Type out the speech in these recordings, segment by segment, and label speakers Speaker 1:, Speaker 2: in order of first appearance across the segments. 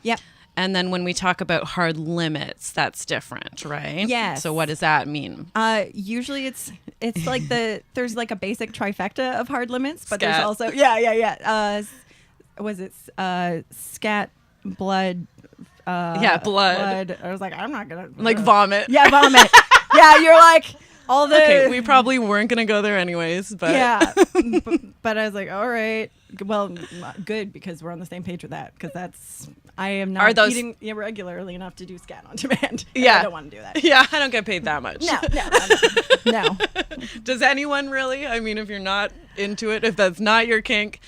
Speaker 1: Yep.
Speaker 2: And then when we talk about hard limits, that's different, right?
Speaker 1: Yes.
Speaker 2: So what does that mean?
Speaker 1: Usually it's like there's like a basic trifecta of hard limits, but
Speaker 2: Scat.
Speaker 1: there's also was it scat, blood?
Speaker 2: Blood.
Speaker 1: I was like, I'm not gonna
Speaker 2: Like vomit.
Speaker 1: Yeah, vomit. Yeah, you're like all the.
Speaker 2: Okay, we probably weren't going to go there anyways, but.
Speaker 1: Yeah. But I was like, all right. Well, good, because we're on the same page with that, because I am not eating irregularly enough to do scat on demand.
Speaker 2: Yeah.
Speaker 1: I don't want to do that.
Speaker 2: Yeah, I don't get paid that much.
Speaker 1: No.
Speaker 2: Does anyone really? I mean, if you're not into it, if that's not your kink,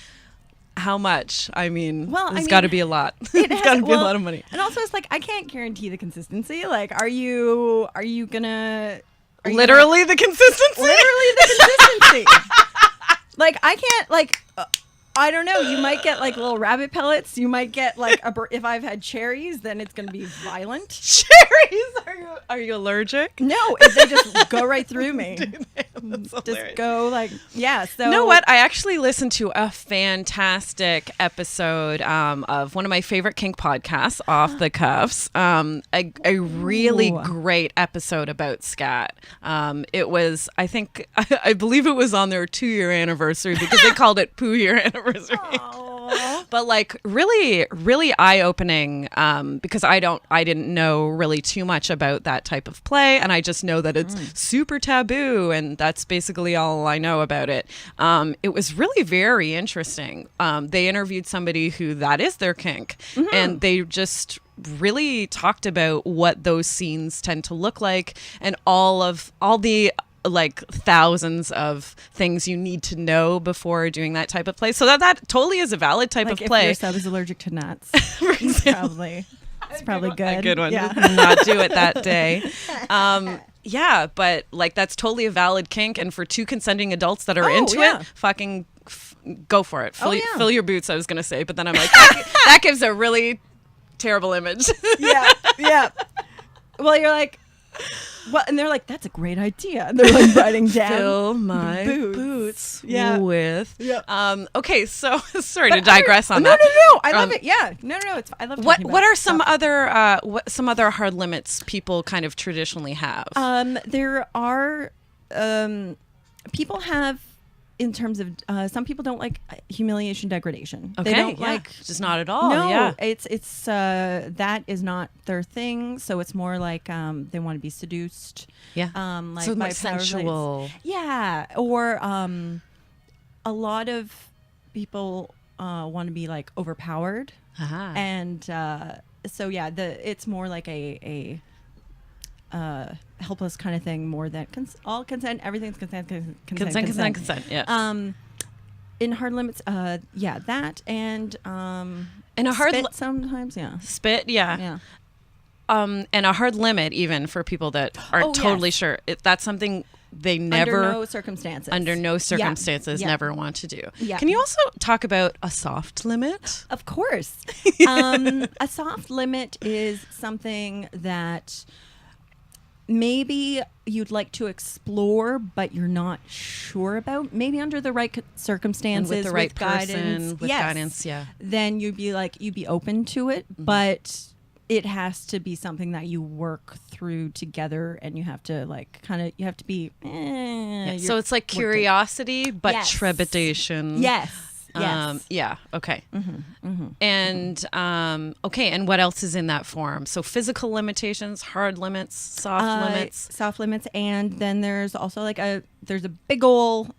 Speaker 2: how much? I mean, it's got to be a lot. It's got to be a lot of money.
Speaker 1: And also, it's like, I can't guarantee the consistency. Like, are you gonna...
Speaker 2: Literally the consistency?
Speaker 1: Literally the consistency. Like, I can't, like... I don't know. You might get like little rabbit pellets. You might get like if I've had cherries, then it's going to be violent.
Speaker 2: Cherries? Are you allergic?
Speaker 1: No, if they just go right through me.
Speaker 2: Just
Speaker 1: go like, yeah. So
Speaker 2: you know what? I actually listened to a fantastic episode of one of my favorite kink podcasts, Off the Cuffs. A really great episode about scat. It was, I believe it was on their 2-year anniversary, because they called it Poo Year Anniversary. But like really, really eye-opening, because I didn't know really too much about that type of play, and I just know that it's super taboo, and that's basically all I know about it. It was really very interesting. They interviewed somebody who that is their kink, and they just really talked about what those scenes tend to look like, and all the like thousands of things you need to know before doing that type of play. So that totally is a valid type
Speaker 1: like
Speaker 2: of play.
Speaker 1: If your sub is allergic to nuts, it's probably good.
Speaker 2: A good one.
Speaker 1: Yeah.
Speaker 2: Did not do it that day. Yeah, but like that's totally a valid kink, and for 2 consenting adults that are into it, fucking go for it. Fill your boots, I was gonna say, but then I'm like, that gives a really terrible image.
Speaker 1: Yeah. Well, you're like, well, and they're like, that's a great idea. And they're like writing down,
Speaker 2: fill my boots with.
Speaker 1: Yeah.
Speaker 2: Okay, so sorry to digress on that.
Speaker 1: No. I love it. Yeah. No. I love talking
Speaker 2: what
Speaker 1: about
Speaker 2: are some other hard limits people kind of traditionally have?
Speaker 1: There are people have, in terms of some people don't like humiliation, degradation.
Speaker 2: Okay,
Speaker 1: they don't like,
Speaker 2: just not at all.
Speaker 1: No,
Speaker 2: yeah.
Speaker 1: it's that is not their thing. So it's more like they want to be seduced.
Speaker 2: Yeah.
Speaker 1: Like
Speaker 2: so
Speaker 1: by
Speaker 2: more sensual.
Speaker 1: Yeah, or a lot of people want to be like overpowered, and so yeah, it's more like a helpless kind of thing, more than all consent. Everything's consent. Yeah. In hard limits, that and
Speaker 2: in a hard
Speaker 1: spit sometimes,
Speaker 2: spit, yeah. And a hard limit, even for people that aren't totally sure, that's something they never, under no circumstances, never want to do. Yeah. Can you also talk about a soft limit?
Speaker 1: Of course. A soft limit is something that maybe you'd like to explore, but you're not sure about. Maybe under the right circumstances,
Speaker 2: and with the right
Speaker 1: person,
Speaker 2: with guidance, yeah.
Speaker 1: Then you'd be open to it, but it has to be something that you work through together, and you have to you have to be.
Speaker 2: So it's like curiosity, but trepidation.
Speaker 1: Yes. Yes.
Speaker 2: Yeah. Okay. And okay. And what else is in that form? So physical limitations, hard limits, soft limits,
Speaker 1: and then there's also there's a big ol'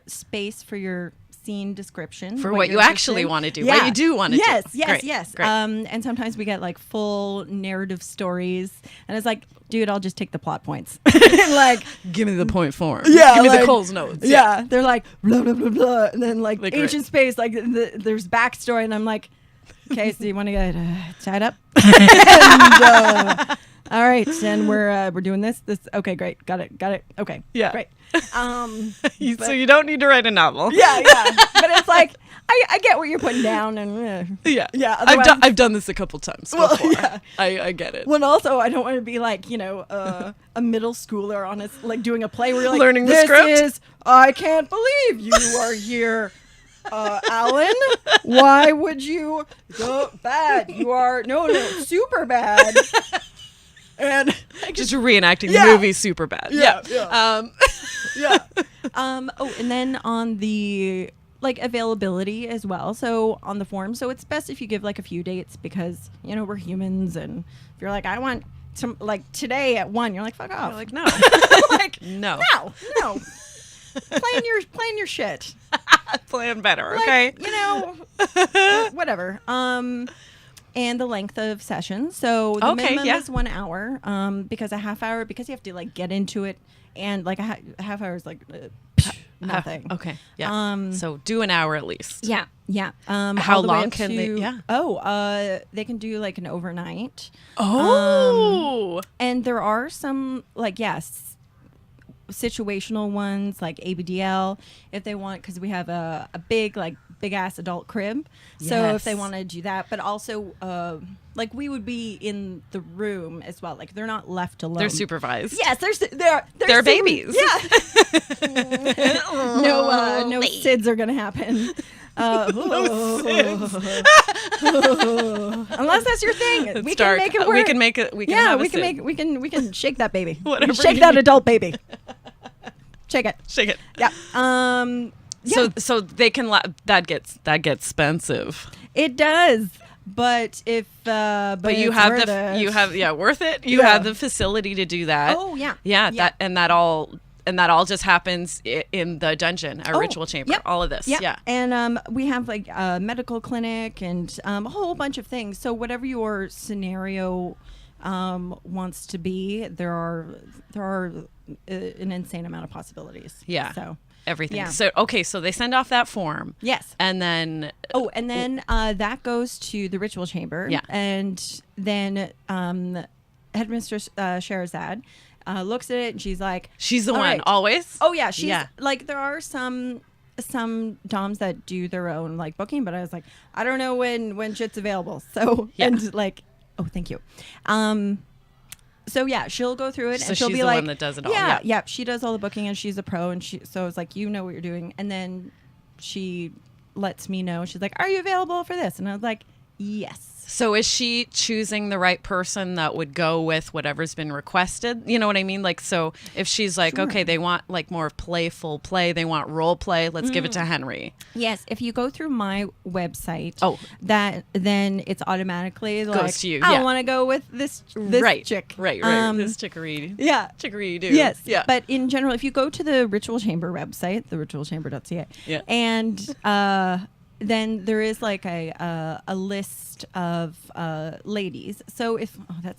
Speaker 1: space for your scene description
Speaker 2: for what you actually want to do, what you do want to do.
Speaker 1: Yes. Great. And sometimes we get like full narrative stories, and it's like, dude, I'll just take the plot points. Like,
Speaker 2: give me the point form.
Speaker 1: Yeah,
Speaker 2: give me the Coles notes.
Speaker 1: Yeah, they're like blah blah blah blah, and then like ancient space, like there's backstory, and I'm like, okay, so you want to get tied up? And, all right, and we're doing this. Okay, great, got it. Okay,
Speaker 2: yeah,
Speaker 1: great.
Speaker 2: So you don't need to write a novel.
Speaker 1: Yeah, but it's like I get what you're putting down, and
Speaker 2: yeah. I've done this a couple times before. Yeah. I get it.
Speaker 1: Well, also I don't want to be like a middle schooler on doing a play where you're like,
Speaker 2: learning the script.
Speaker 1: I can't believe you are here Alan, why would you go bad? You are no, super bad. And
Speaker 2: just reenacting the movie super bad.
Speaker 1: Yeah.
Speaker 2: Yeah.
Speaker 1: And then on the like availability as well. So on the form, so it's best if you give like a few dates because we're humans, and if you're like, I want some like today at 1, you're like, fuck off.
Speaker 2: You're like, no.
Speaker 1: Like
Speaker 2: no.
Speaker 1: Playing your shit.
Speaker 2: Plan better,
Speaker 1: Like,
Speaker 2: okay?
Speaker 1: whatever. And the length of sessions. So the minimum is 1 hour. Because a half hour, because you have to like get into it, and like a half hour is like nothing.
Speaker 2: Okay. Yeah. So do an hour at least.
Speaker 1: Yeah.
Speaker 2: How long can they? Yeah.
Speaker 1: They can do like an overnight.
Speaker 2: Oh.
Speaker 1: And there are some like situational ones like ABDL if they want, because we have a big ass adult crib. So if they want to do that, but also like we would be in the room as well. Like they're not left alone.
Speaker 2: They're supervised.
Speaker 1: Yes, they're
Speaker 2: babies.
Speaker 1: Yeah. No SIDS are gonna happen. Unless that's your thing, we can make it work.
Speaker 2: We can make it. We can.
Speaker 1: Yeah, we can shake that baby. Shake that adult baby. Shake it.
Speaker 2: Shake it.
Speaker 1: Yeah.
Speaker 2: So they can. That gets expensive.
Speaker 1: It does. But if
Speaker 2: but you have worth it. You have the facility to do that.
Speaker 1: Oh yeah.
Speaker 2: Yeah. That all just happens in the dungeon, our ritual chamber.
Speaker 1: Yep.
Speaker 2: All of this.
Speaker 1: Yep.
Speaker 2: Yeah.
Speaker 1: And we have like a medical clinic and a whole bunch of things. So whatever your scenario wants to be, there are an insane amount of possibilities.
Speaker 2: Yeah.
Speaker 1: So
Speaker 2: everything.
Speaker 1: Yeah.
Speaker 2: So okay, so they send off that form.
Speaker 1: Yes.
Speaker 2: And then
Speaker 1: that goes to the ritual chamber.
Speaker 2: Yeah.
Speaker 1: And then Headmistress Sherazad looks at it and she's like,
Speaker 2: she's the one
Speaker 1: right.
Speaker 2: always.
Speaker 1: Oh yeah, she's like, there are some doms that do their own like booking, but I was like, I don't know when shit's available. So and like, oh, thank you. So yeah, she'll go through it and she'll
Speaker 2: she's
Speaker 1: be
Speaker 2: the
Speaker 1: like,
Speaker 2: one that does it all.
Speaker 1: Yeah, she does all the booking and she's a pro, and so it's like, you know what you're doing. And then she lets me know. She's like, are you available for this? And I was like, yes.
Speaker 2: So is she choosing the right person that would go with whatever's been requested? You know what I mean? Like, so if she's like, okay, they want like more playful play, they want role play, let's give it to Henry.
Speaker 1: Yes, if you go through my website, then it's automatically
Speaker 2: goes
Speaker 1: like,
Speaker 2: to you.
Speaker 1: I want to go with this chick.
Speaker 2: Right. This chicory.
Speaker 1: Yeah.
Speaker 2: Chicory do.
Speaker 1: Yes.
Speaker 2: Yeah.
Speaker 1: But in general, if you go to the Ritual Chamber website, theritualchamber.ca, and then there is like a list of ladies. So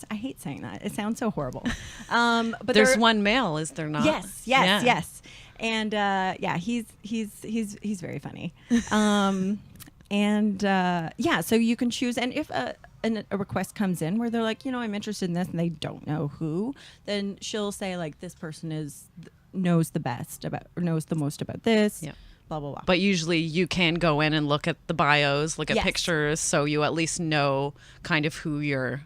Speaker 1: I hate saying that. It sounds so horrible. But
Speaker 2: there's one male, is there not?
Speaker 1: Yes. And he's very funny. So you can choose, and if a request comes in where they're like, I'm interested in this, and they don't know who, then she'll say like, this person knows the most about this.
Speaker 2: Yeah.
Speaker 1: Blah, blah, blah.
Speaker 2: But usually you can go in and look at the bios, look at pictures, so you at least know kind of who your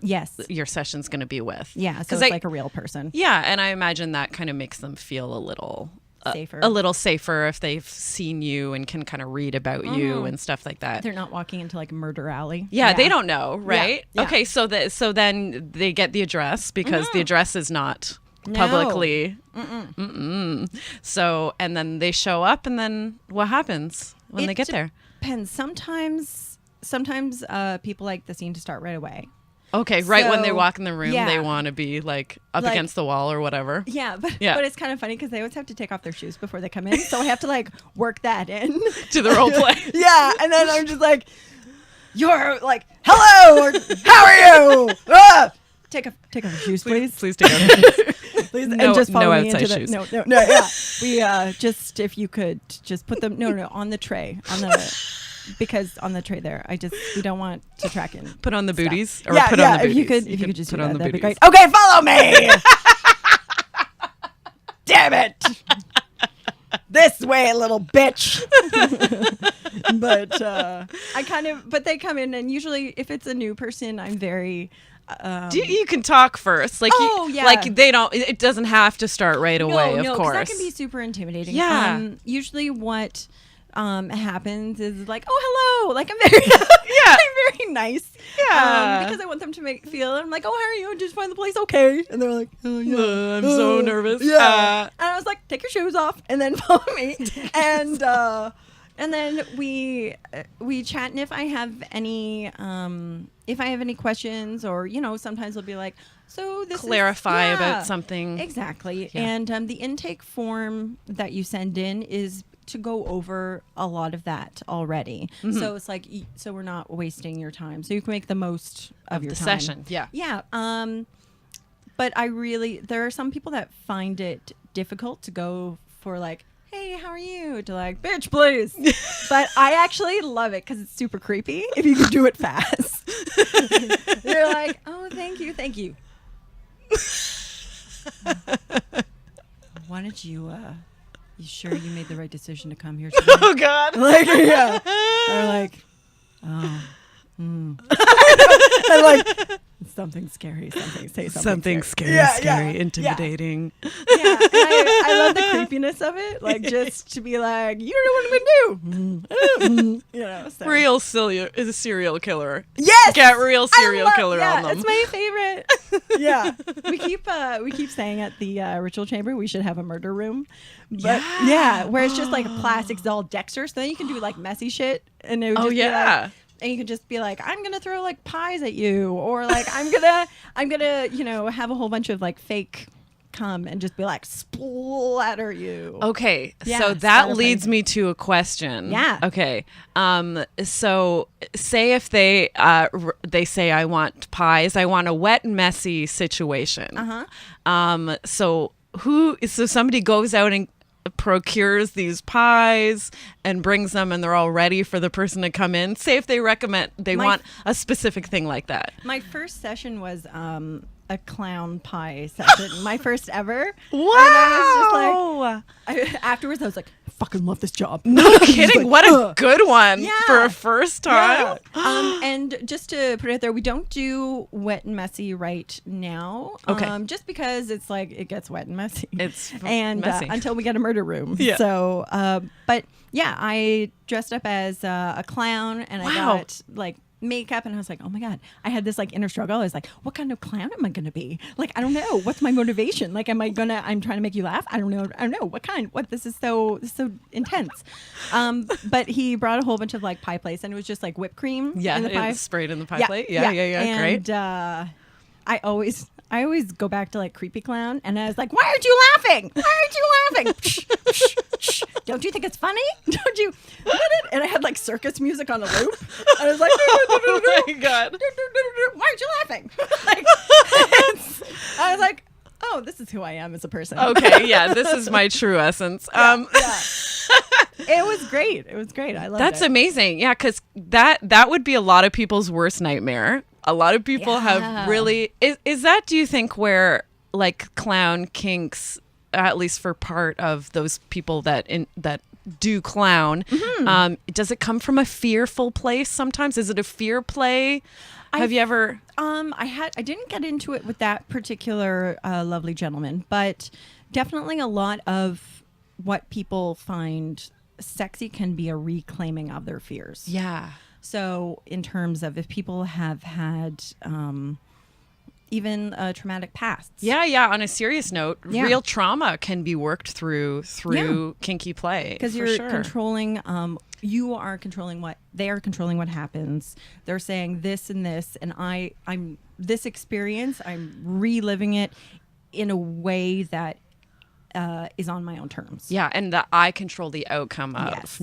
Speaker 2: session's going to be with.
Speaker 1: Yeah, so it's like a real person.
Speaker 2: Yeah, and I imagine that kind of makes them feel a little safer if they've seen you and can kind of read about you and stuff like that.
Speaker 1: They're not walking into like a murder alley.
Speaker 2: Yeah, they don't know, right?
Speaker 1: Yeah.
Speaker 2: Okay, so then they get the address, because the address is not publicly. So, and then they show up, and then what happens when they get there?
Speaker 1: Depends. Sometimes people like the scene to start right away.
Speaker 2: Okay, right when they walk in the room, they want to be like up against the wall or whatever.
Speaker 1: Yeah, but it's kind of funny because they always have to take off their shoes before they come in, so I have to like work that in
Speaker 2: to the role play.
Speaker 1: Yeah, and then I'm just like, you're like, hello, or how are you? Take off your shoes, please.
Speaker 2: Please take off your shoes.
Speaker 1: Please, and just follow me into the
Speaker 2: shoes.
Speaker 1: No, yeah. We just, if you could just put them on the tray, because on the tray there, we don't want to track in.
Speaker 2: Put on the booties,
Speaker 1: stuff. Or
Speaker 2: put on the booties.
Speaker 1: If you could just
Speaker 2: put
Speaker 1: do
Speaker 2: on
Speaker 1: that,
Speaker 2: the
Speaker 1: that'd be
Speaker 2: booties.
Speaker 1: great. Okay, follow me. Damn it. This way, little bitch. But they come in, and usually if it's a new person, I'm very
Speaker 2: you can talk first, like like they don't. It doesn't have to start right away. Of course,
Speaker 1: that can be super intimidating.
Speaker 2: Yeah.
Speaker 1: Usually, what happens is like, oh, hello. Like, I'm very,
Speaker 2: Yeah.
Speaker 1: I'm very nice.
Speaker 2: Yeah.
Speaker 1: Because I want them to feel, I'm like, oh, how are you? Did you find the place okay? And they're like, oh, yeah.
Speaker 2: I'm so nervous.
Speaker 1: Yeah. And I was like, take your shoes off and then follow me. And then we chat. And if I have any questions, or sometimes they'll be like, so this
Speaker 2: clarify about something.
Speaker 1: Exactly.
Speaker 2: Yeah.
Speaker 1: And the intake form that you send in is to go over a lot of that already.
Speaker 2: Mm-hmm.
Speaker 1: So it's like, so we're not wasting your time. So you can make the most of your
Speaker 2: the
Speaker 1: time.
Speaker 2: session. Yeah.
Speaker 1: Yeah. But there are some people that find it difficult to go for like, hey, how are you? To like, bitch, please. But I actually love it because it's super creepy if you can do it fast. You're like, oh, thank you. Why don't you sure you made the right decision to come here today?
Speaker 2: Oh God.
Speaker 1: Like, yeah. Or like, oh. I'm like, something scary. Say something
Speaker 2: scary,
Speaker 1: Yeah.
Speaker 2: intimidating.
Speaker 1: Yeah, and I love the creepiness of it. Like, just to be like, you don't know what I'm gonna do. So.
Speaker 2: Real serial killer.
Speaker 1: Yes,
Speaker 2: Get real serial killer on them.
Speaker 1: It's my favorite. Yeah, we keep saying at the ritual chamber we should have a murder room. But yeah, where it's just like a plastic, it's all Dexter, so then you can do like messy shit, and it would just be like, and you could just be like, I'm gonna throw like pies at you, or like I'm gonna have a whole bunch of like fake cum and just be like splatter you.
Speaker 2: Okay,
Speaker 1: Yeah,
Speaker 2: so that leads me to a question.
Speaker 1: Yeah.
Speaker 2: Okay. So say if they say I want pies, I want a wet and messy situation. So somebody goes out and procures these pies and brings them, and they're all ready for the person to come in. Say if they recommend want a specific thing like that.
Speaker 1: My first session was a clown pie session, my first ever.
Speaker 2: Wow!
Speaker 1: And I was just like, afterwards I was like, I fucking love this job.
Speaker 2: No kidding!
Speaker 1: Like,
Speaker 2: what a good one
Speaker 1: Yeah.
Speaker 2: for a first time.
Speaker 1: Yeah. And just to put it out there, we don't do wet and messy right now.
Speaker 2: Okay.
Speaker 1: Just because it's like it gets wet and messy.
Speaker 2: It's
Speaker 1: and
Speaker 2: messy.
Speaker 1: Until we get a murder room.
Speaker 2: Yeah.
Speaker 1: So, but yeah, I dressed up as a clown, and I got like makeup, and I was like, oh my God, I had this like inner struggle. I was like, what kind of clown am I gonna be? Like, I don't know. What's my motivation? Like, I'm trying to make you laugh? I don't know. What this is so intense. But he brought a whole bunch of like pie plates, and it was just like whipped cream in the pie.
Speaker 2: Sprayed in the pie plate. Yeah,
Speaker 1: and,
Speaker 2: great.
Speaker 1: I always go back to like creepy clown, and I was like, why aren't you laughing? Don't you think it's funny? Don't you? And I had like circus music on a loop. And I was like,
Speaker 2: Oh my God.
Speaker 1: why aren't you laughing? Like, I was like, oh, this is who I am as a person.
Speaker 2: Okay, yeah, this is my true essence.
Speaker 1: It was great. I loved it.
Speaker 2: That's amazing. Yeah, because that would be a lot of people's worst nightmare. A lot of people have really is that, do you think, where like clown kinks, at least for part of those people that do clown, does it come from a fearful place sometimes? Is it a fear play? Have you ever?
Speaker 1: I didn't get into it with that particular lovely gentleman, but definitely a lot of what people find sexy can be a reclaiming of their fears.
Speaker 2: Yeah.
Speaker 1: So in terms of if people have had even traumatic pasts.
Speaker 2: Yeah. On a serious note, real trauma can be worked through kinky play.
Speaker 1: Because you're controlling, you are controlling they are controlling what happens. They're saying this and this, and I'm this experience, I'm reliving it in a way that is on my own terms.
Speaker 2: Yeah, and that I control the outcome of.
Speaker 1: Yes.